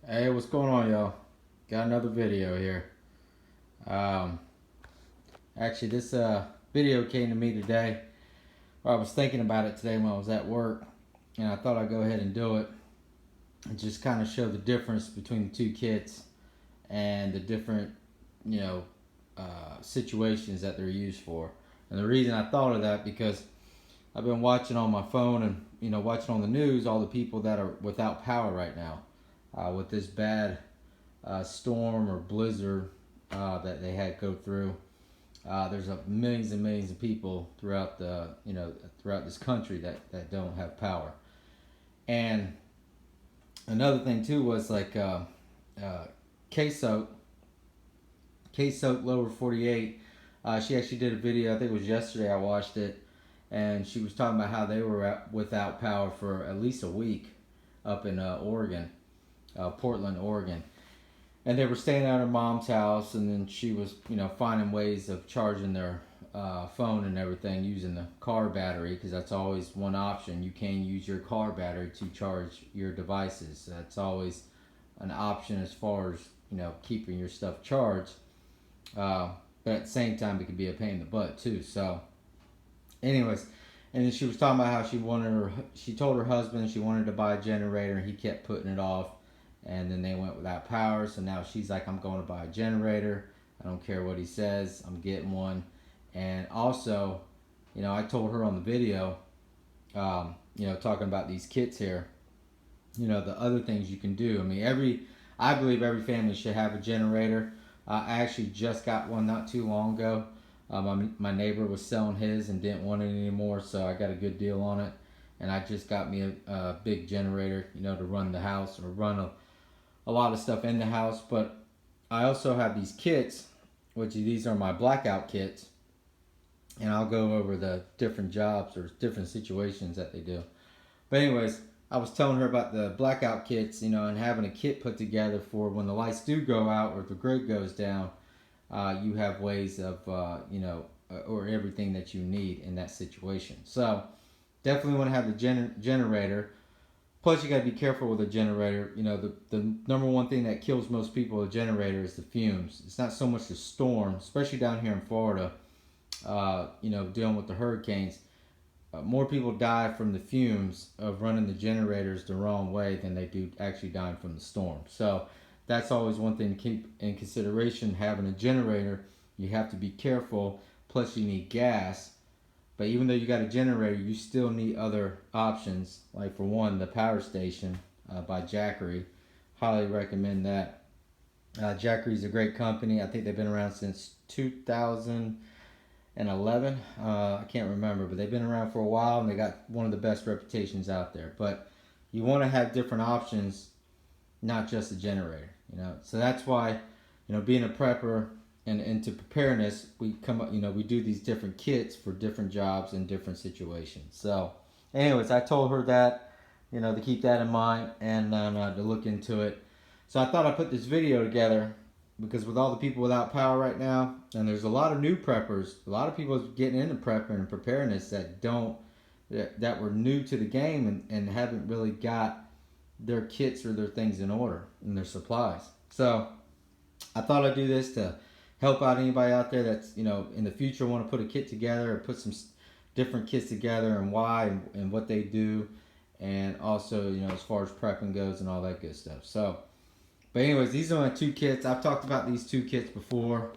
Hey, what's going on, y'all? Got another video here. Um, Actually, this video came to me today. Or I was thinking about it today when I was at work, and I thought I'd go ahead and do it and just kind of show the difference between the two kits and the different, you know, situations that they're used for. And the reason I thought of that because I've been watching on my phone and watching on the news all the people that are without power right now with this bad storm or blizzard that they had go through. There's millions and millions of people throughout throughout this country that don't have power. And another thing too was like K-Soak Lower 48. She actually did a video. I think it was yesterday. I watched it, and she was talking about how they were without power for at least a week up in Oregon, Portland, Oregon. And they were staying at her mom's house, and then she was, finding ways of charging their phone and everything using the car battery, because that's always one option. You can use your car battery to charge your devices. That's always an option as far as keeping your stuff charged. But at the same time, it could be a pain in the butt too. So, anyways, and then she was talking about how she told her husband she wanted to buy a generator, and he kept putting it off. And then they went without power, so now she's like, I'm going to buy a generator. I don't care what he says, I'm getting one. And also, I told her on the video, talking about these kits here, the other things you can do. I believe every family should have a generator. I actually just got one not too long ago. My neighbor was selling his and didn't want it anymore, so I got a good deal on it. And I just got me a big generator, to run the house or run a lot of stuff in the house. But I also have these kits, which these are my Blackout kits, and I'll go over the different jobs or different situations that they do. But anyways, I was telling her about the Blackout kits, and having a kit put together for when the lights do go out or if the grid goes down, you have ways of, or everything that you need in that situation. So definitely want to have the generator. Plus, you got to be careful with a generator. The number one thing that kills most people with a generator is the fumes. It's not so much the storm, especially down here in Florida, dealing with the hurricanes. More people die from the fumes of running the generators the wrong way than they do actually dying from the storm. So that's always one thing to keep in consideration. Having a generator, you have to be careful. Plus, you need gas. But even though you got a generator, you still need other options. Like, for one, the power station by Jackery. Highly recommend that. Jackery is a great company. I think they've been around since 2011. I can't remember, but they've been around for a while, and they got one of the best reputations out there. But you want to have different options, not just a generator. So that's why, being a prepper, and into preparedness, we come up, we do these different kits for different jobs and different situations. So, anyways, I told her that, to keep that in mind and to look into it. So I thought I'd put this video together because with all the people without power right now, and there's a lot of new preppers, a lot of people getting into prepping and preparedness that were new to the game and haven't really got their kits or their things in order and their supplies. So I thought I'd do this to help out anybody out there that's in the future want to put a kit together or put some different kits together and why and what they do, and also as far as prepping goes and all that good stuff. So, but anyways, these are my two kits. I've talked about these two kits before.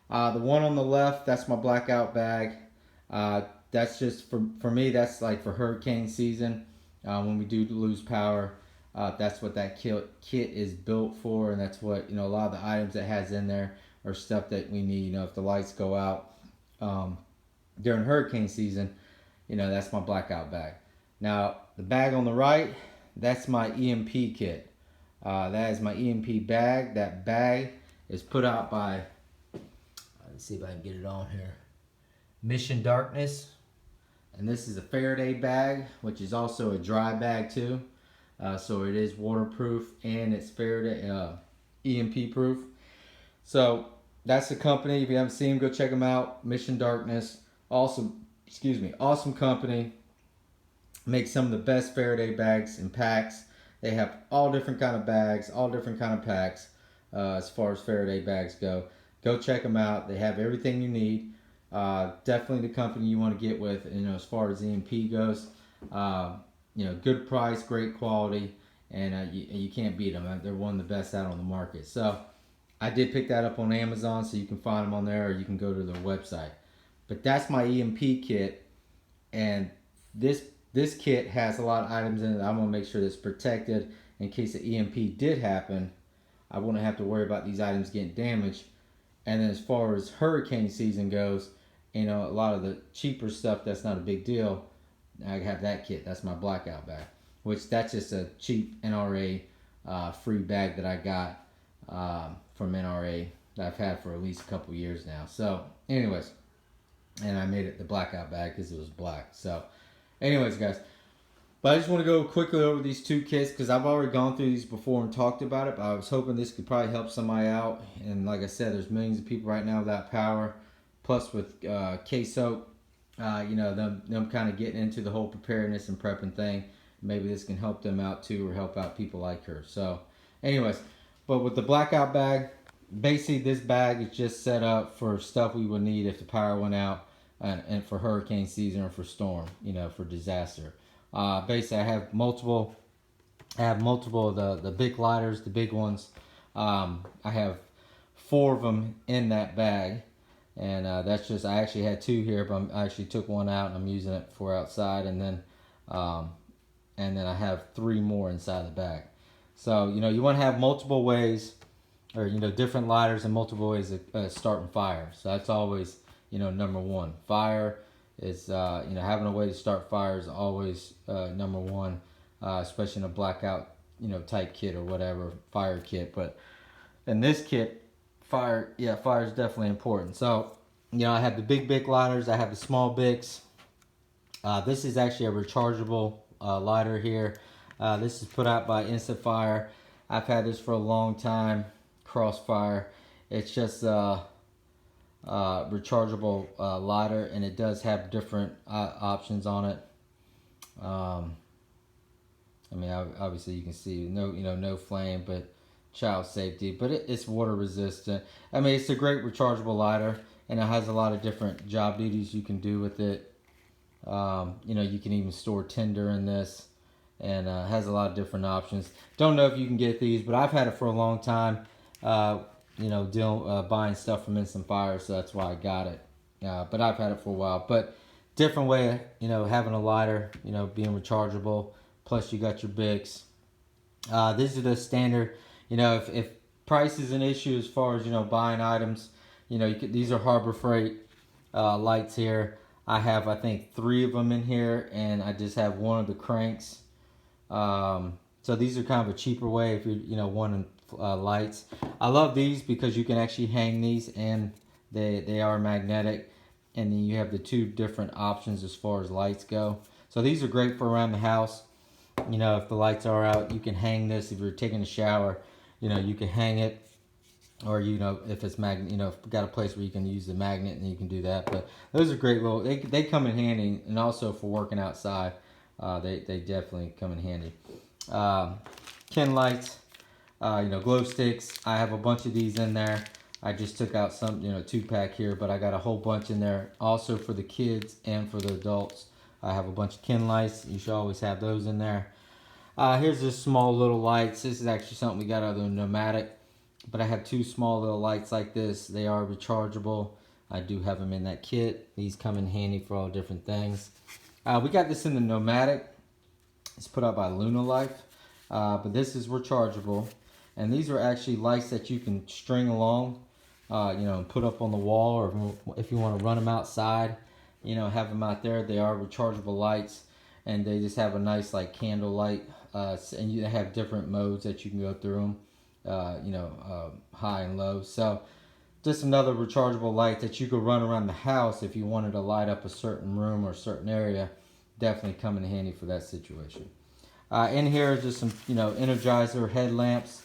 The one on the left, that's my Blackout bag. That's just for me. That's like for hurricane season when we do lose power. That's what that kit is built for, and that's what a lot of the items it has in there or stuff that we need, if the lights go out during hurricane season, that's my Blackout bag. Now, the bag on the right, that's my EMP kit. That is my EMP bag. That bag is put out by, let's see if I can get it on here, Mission Darkness. And this is a Faraday bag, which is also a dry bag too. So it is waterproof and it's Faraday EMP proof. So that's the company. If you haven't seen them, go check them out. Mission Darkness. Awesome company. Makes some of the best Faraday bags and packs They have all different kind of bags, all different kind of packs as far as Faraday bags go. Go check them out. They have everything you need. Definitely the company you want to get with. As far as EMP goes, good price, great quality, and you can't beat them. They're one of the best out on the market. So I did pick that up on Amazon, so you can find them on there, or you can go to their website. But that's my EMP kit, and this kit has a lot of items in it. I'm gonna make sure that it's protected in case the EMP did happen. I wouldn't have to worry about these items getting damaged. And then as far as hurricane season goes, a lot of the cheaper stuff that's not a big deal. I have that kit. That's my Blackout bag, which that's just a cheap NRA free bag that I got from NRA that I've had for at least a couple years now. So, anyways, and I made it the Blackout bag because it was black. So, anyways, guys, but I just want to go quickly over these two kits because I've already gone through these before and talked about it. But I was hoping this could probably help somebody out. And like I said, there's millions of people right now without power. Plus with K-Soap, them kind of getting into the whole preparedness and prepping thing. Maybe this can help them out too, or help out people like her. So, anyways, but with the Blackout bag, basically this bag is just set up for stuff we would need if the power went out, and for hurricane season or for storm, for disaster. Basically, I have multiple of the big lighters, the big ones. I have 4 of them in that bag. And that's just, I actually had 2 here, but I actually took one out and I'm using it for outside. And then I have 3 more inside the bag. So, you want to have multiple ways, or, different lighters and multiple ways of starting fire. So that's always, number one. Fire is, having a way to start fire is always number one, especially in a Blackout, type kit or whatever, fire kit. But in this kit, fire is definitely important. So, I have the big lighters. I have the small Bics. This is actually a rechargeable lighter here. This is put out by Instant Fire. I've had this for a long time. Crossfire. It's just a rechargeable lighter, and it does have different options on it. Obviously you can see no flame, but child safety, but it's water resistant. It's a great rechargeable lighter, and it has a lot of different job duties you can do with it. You can even store tinder in this, and has a lot of different options. Don't know if you can get these, but I've had it for a long time. Buying stuff from Instant Fire, so that's why I got it. But I've had it for a while. But different way, having a lighter, being rechargeable. Plus you got your Bics. These are the standard. If price is an issue as far as, buying items, these are Harbor Freight lights here. I have, I think, 3 of them in here, and I just have 1 of the cranks. So these are kind of a cheaper way if you're, wanting lights. I love these because you can actually hang these, and they are magnetic. And then you have the 2 different options as far as lights go. So these are great for around the house. If the lights are out, you can hang this. If you're taking a shower, you can hang it, or if it's if you've got a place where you can use the magnet, and you can do that. But those are great little. They come in handy, and also for working outside, they definitely come in handy. Ken lights, glow sticks. I have a bunch of these in there. I just took out some 2-pack here, but I got a whole bunch in there also for the kids and for the adults. I have a bunch of Ken lights. You should always have those in there. Here's this small little lights. This is actually something we got out of the Nomadic. But I have 2 small little lights like this. They are rechargeable. I do have them in that kit. These come in handy for all different things. We got this in the Nomadic. It's put out by Luna Life. But this is rechargeable. And these are actually lights that you can string along, and put up on the wall, or if you want to run them outside, have them out there. They are rechargeable lights, and they just have a nice candle light, and you have different modes that you can go through them, high and low. So just another rechargeable light that you could run around the house if you wanted to light up a certain room or a certain area. Definitely come in handy for that situation. In here is just some Energizer headlamps.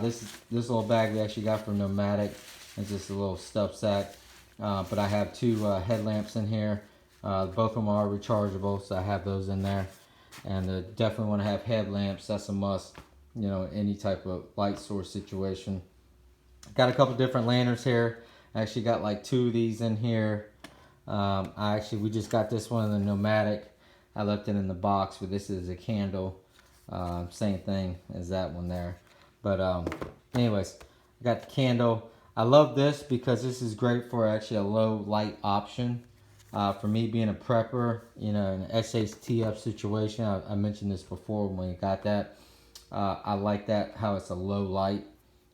This little bag we actually got from Nomadic. It's just a little stuff sack. But I have 2 headlamps in here. Both of them are rechargeable, so I have those in there. And definitely want to have headlamps. That's a must, you know, any type of light source situation. Got a couple different lanterns here. I actually got like 2 of these in here. We just got this one in the Nomadic. I left it in the box, but this is a candle. Same thing as that one there. But anyways, I got the candle. I love this because this is great for actually a low light option. For me being a prepper, you know, in an SHTF situation, I mentioned this before when you got that. I like that, how it's a low light.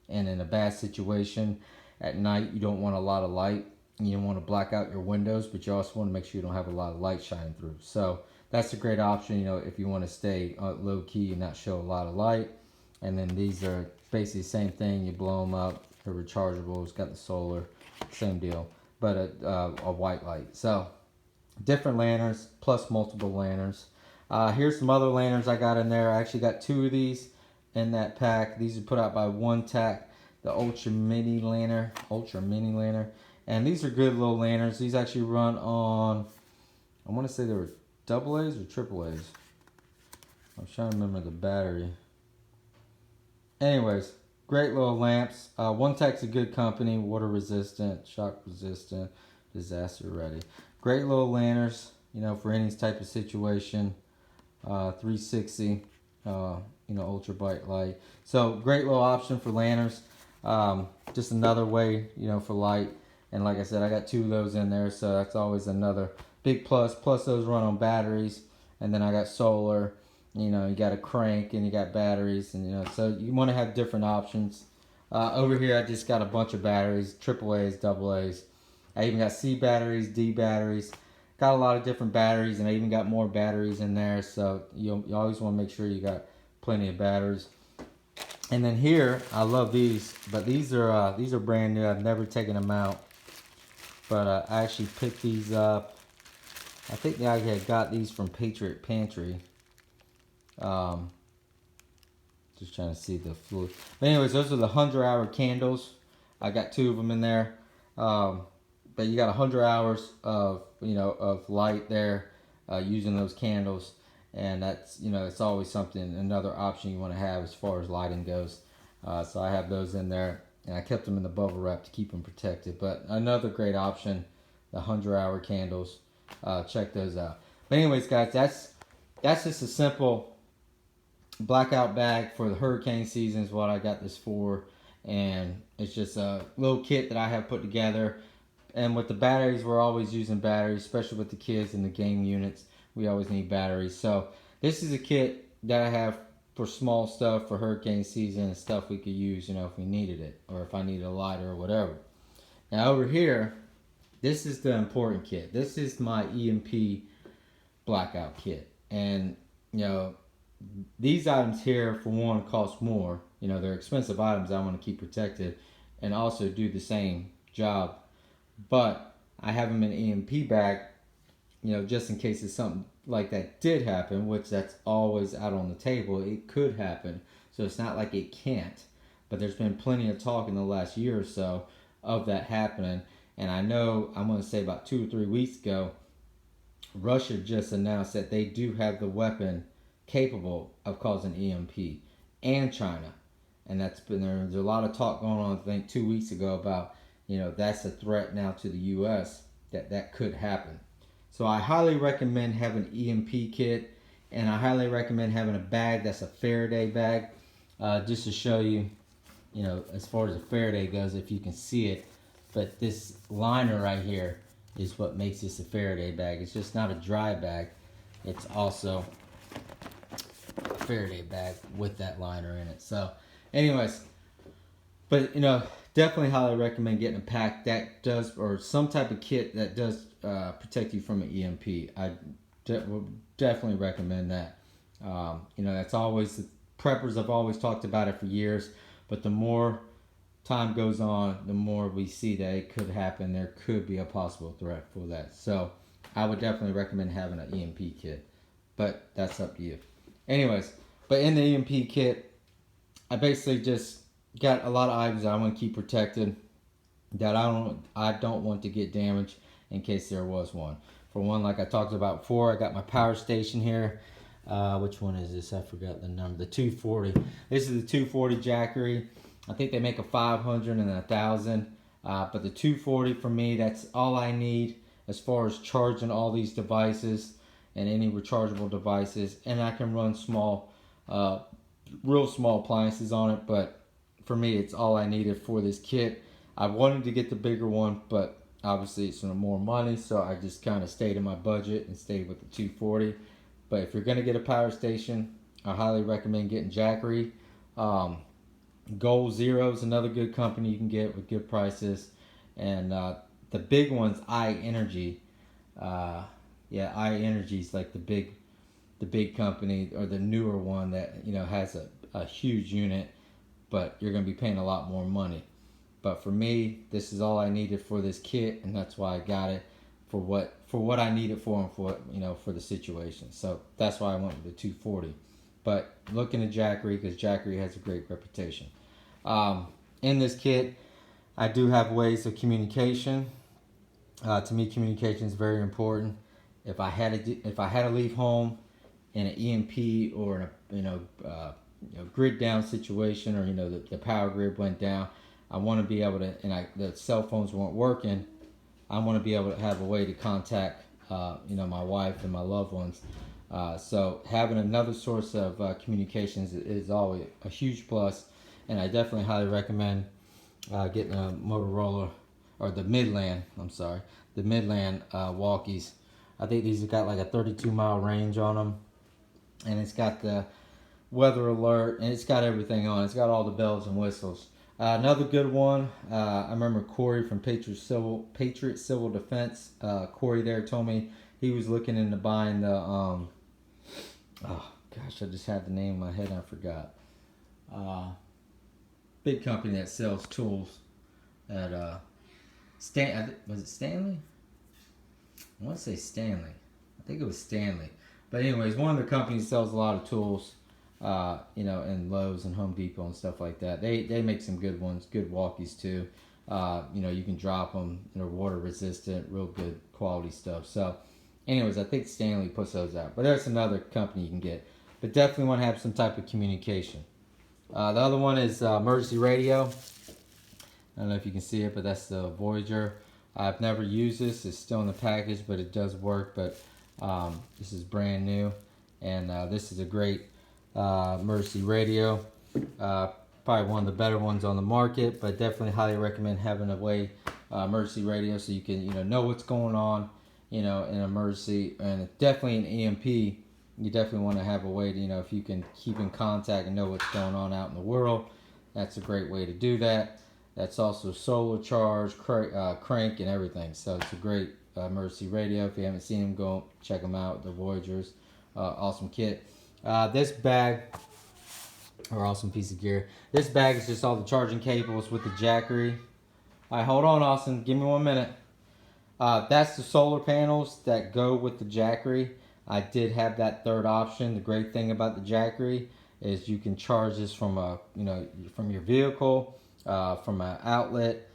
And in a bad situation, at night, you don't want a lot of light. You don't want to black out your windows, but you also want to make sure you don't have a lot of light shining through. So that's a great option, you know, if you want to stay low key and not show a lot of light. And then these are basically the same thing. You blow them up. They're rechargeable. It's got the solar, same deal, but a white light. So different lanterns plus multiple lanterns. Here's some other lanterns I got in there. I actually got 2 of these in that pack. These are put out by One Tac, the Ultra Mini lantern. And these are good little lanterns. These actually run on, I want to say they were AA's or AAA's. I'm trying to remember the battery. Anyways, great little lamps. One Tac's a good company, water resistant, shock resistant, disaster ready. Great little lanterns, you know, for any type of situation. 360, you know, ultra bright light. So great little option for lanterns. Just another way, you know, for light. And like I said, I got 2 of those in there, so that's always another big plus. Plus those run on batteries, and then I got solar. You know, you got a crank and you got batteries, and you know, so you want to have different options. Over here, I just got a bunch of batteries, AAA's, AA's. I even got C batteries, D batteries. Got a lot of different batteries, and I even got more batteries in there. So you always want to make sure you got plenty of batteries. And then here, I love these, but these are brand new. I've never taken them out, but I actually picked these up. I think I had got these from Patriot Pantry. Just trying to see the fluid. But anyways, those are the 100-hour candles. I got 2 of them in there. But you got 100 hours of, you know, of light there using those candles. And that's, you know, it's always something, another option you want to have as far as lighting goes. So I have those in there, and I kept them in the bubble wrap to keep them protected. But another great option, the 100-hour candles. Check those out. But anyways, guys, that's just a simple blackout bag for the hurricane season is what I got this for. And it's just a little kit that I have put together. And with the batteries, we're always using batteries, especially with the kids and the game units. We always need batteries. So this is a kit that I have for small stuff for hurricane season and stuff we could use, you know, if we needed it, or if I needed a lighter or whatever. Now over here, this is the important kit. This is my EMP Blackout kit. And, you know, these items here, for one, cost more. You know, they're expensive items I want to keep protected and also do the same job. But I have them in an EMP bag, you know, just in case it's something like that did happen, which that's always out on the table. It could happen. So it's not like it can't. But there's been plenty of talk in the last year or so of that happening. And I know, I'm going to say about 2 or 3 weeks ago, Russia just announced that they do have the weapon capable of causing EMP, and China. And that's been there's a lot of talk going on, I think 2 weeks ago, about, you know, that's a threat now to the US that could happen. So I highly recommend having an EMP kit, and I highly recommend having a bag that's a Faraday bag, just to show you, you know, as far as a Faraday goes, if you can see it. But this liner right here is what makes this a Faraday bag. It's just not a dry bag. It's also a Faraday bag with that liner in it. So anyways, but, you know, definitely highly recommend getting a pack that does, or some type of kit that does protect you from an EMP. I would definitely recommend that. You know, that's always, the preppers have always talked about it for years, but the more time goes on, the more we see that it could happen. There could be a possible threat for that. So I would definitely recommend having an EMP kit, but that's up to you. Anyways, but in the EMP kit, I basically just got a lot of items I want to keep protected that I don't want to get damaged in case there was one. For one, like I talked about before, I got my power station here. Which one is this? I forgot the number. The 240. This is the 240 Jackery. I think they make a 500 and a 1000. But the 240 for me, that's all I need as far as charging all these devices and any rechargeable devices. And I can run small, real small appliances on it. But for me, it's all I needed for this kit. I wanted to get the bigger one, but obviously it's more money, so I just kind of stayed in my budget and stayed with the 240. But if you're going to get a power station, I highly recommend getting Jackery. Goal Zero is another good company you can get with good prices. And the big one's iEnergy. iEnergy is like the big company, or the newer one that has a huge unit, but you're going to be paying a lot more money. But for me, this is all I needed for this kit, and that's why I got it for what I need it for, and for the situation. So that's why I went with the 240. But looking at Jackery, because Jackery has a great reputation. In this kit, I do have ways of communication. To me, communication is very important. If I had to leave home in an EMP or in a grid down situation, or the power grid went down, I want to be able to, and the cell phones weren't working, I want to be able to have a way to contact my wife and my loved ones. So having another source of communications is always a huge plus, and I definitely highly recommend getting a Motorola, or the Midland walkies. I think these have got like a 32-mile range on them, and it's got the weather alert, and it's got everything on it. It's got all the bells and whistles. Another good one, I remember Corey from Patriot Civil Defense. Corey there told me he was looking into buying the, oh gosh, I just had the name in my head and I forgot. Big company that sells tools at, was it Stanley? I want to say Stanley. I think it was Stanley. But anyways, one of the companies sells a lot of tools. In Lowe's and Home Depot and stuff like that. They make some good ones, good walkies too. You can drop them, they're water resistant, real good quality stuff. So anyways, I think Stanley puts those out. But there's another company you can get. But definitely want to have some type of communication. The other one is emergency radio. I don't know if you can see it, but that's the Voyager. I've never used this. It's still in the package, but it does work. But this is brand new. And this is a great emergency radio, probably one of the better ones on the market, but definitely highly recommend having a way emergency radio, so you can know what's going on in an emergency. And definitely an EMP, you definitely want to have a way to if you can keep in contact and know what's going on out in the world, that's a great way to do that. That's also solar charged, crank and everything, so it's a great emergency radio. If you haven't seen them, go check them out. The Voyagers, awesome kit. This bag, or awesome piece of gear. This bag is just all the charging cables with the Jackery. Alright, hold on, Austin. Give me 1 minute. That's the solar panels that go with the Jackery. I did have that third option. The great thing about the Jackery is you can charge this from from your vehicle, from an outlet,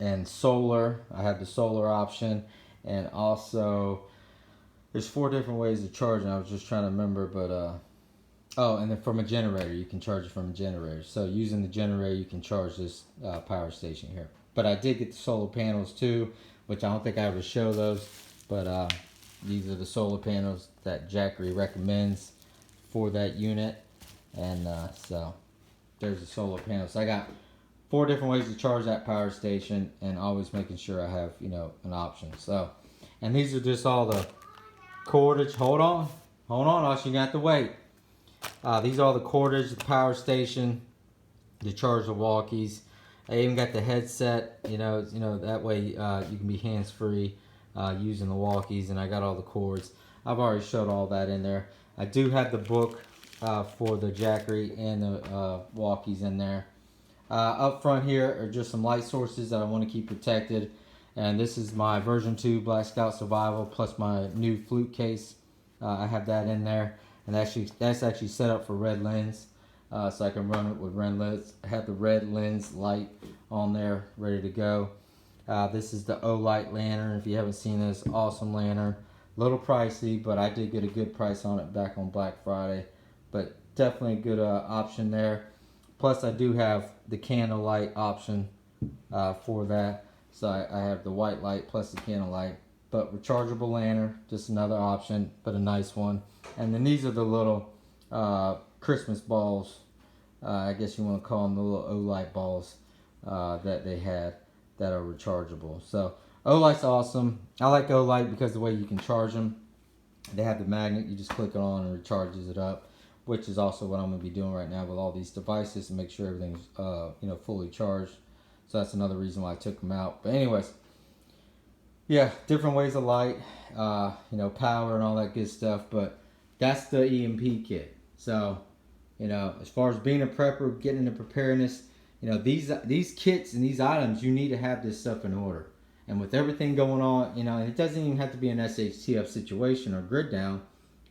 and solar. I have the solar option, and also there's 4 different ways of charging. I was just trying to remember, but and then from a generator, you can charge it from a generator. So using the generator, you can charge this power station here. But I did get the solar panels too, which I don't think I ever show those. But these are the solar panels that Jackery recommends for that unit, and so there's the solar panels. So I got 4 different ways to charge that power station, and always making sure I have an option. So, and these are just all the cordage. Hold on, else you're gonna have to wait. These are all the cordage, the power station, to charge the walkies. I even got the headset, that way you can be hands-free using the walkies, and I got all the cords. I've already showed all that in there. I do have the book for the Jackery and the walkies in there. Up front here are just some light sources that I want to keep protected. And this is my version 2 Blackout Survival plus my new flute case. I have that in there, and that's actually set up for red lens, so I can run it with red lens. I have the red lens light on there ready to go. This is the O-Light lantern. If you haven't seen this, awesome lantern. A little pricey, but I did get a good price on it back on Black Friday. But definitely a good option there. Plus, I do have the candlelight option for that. So I have the white light plus the candlelight. But rechargeable lantern, just another option, but a nice one. And then these are the little Christmas balls. I guess you want to call them the little O-light balls that they had that are rechargeable. So O-light's awesome. I like O-light because the way you can charge them. They have the magnet, you just click it on and it recharges it up, which is also what I'm going to be doing right now with all these devices to make sure everything's fully charged. So that's another reason why I took them out. But anyways, yeah, different ways of light, power and all that good stuff. But that's the EMP kit. So, as far as being a prepper, getting into preparedness, these kits and these items, you need to have this stuff in order. And with everything going on, and it doesn't even have to be an SHTF situation or grid down,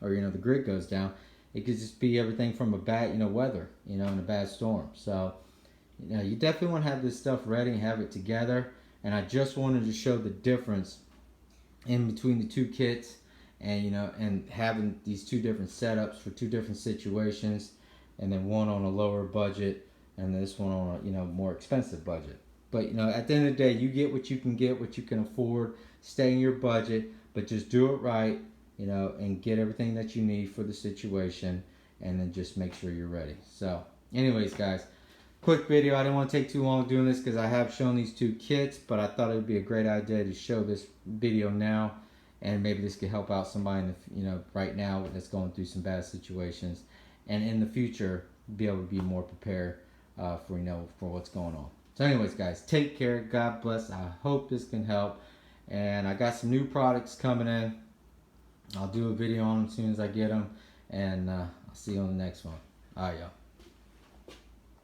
or the grid goes down. It could just be everything from a bad, weather, in a bad storm. So, you definitely want to have this stuff ready and have it together. And I just wanted to show the difference in between the two kits, and and having these two different setups for two different situations, and then one on a lower budget and this one on a more expensive budget. But at the end of the day, you get what you can afford. Stay in your budget, but just do it right, and get everything that you need for the situation, and then just make sure you're ready. So, anyways, guys, quick video. I didn't want to take too long doing this because I have shown these two kits, but I thought it would be a great idea to show this video now, and maybe this could help out somebody right now that's going through some bad situations, and in the future be able to be more prepared for what's going on. So anyways, guys, take care. God bless. I hope this can help. And I got some new products coming in. I'll do a video on them as soon as I get them. And I'll see you on the next one. All right, y'all.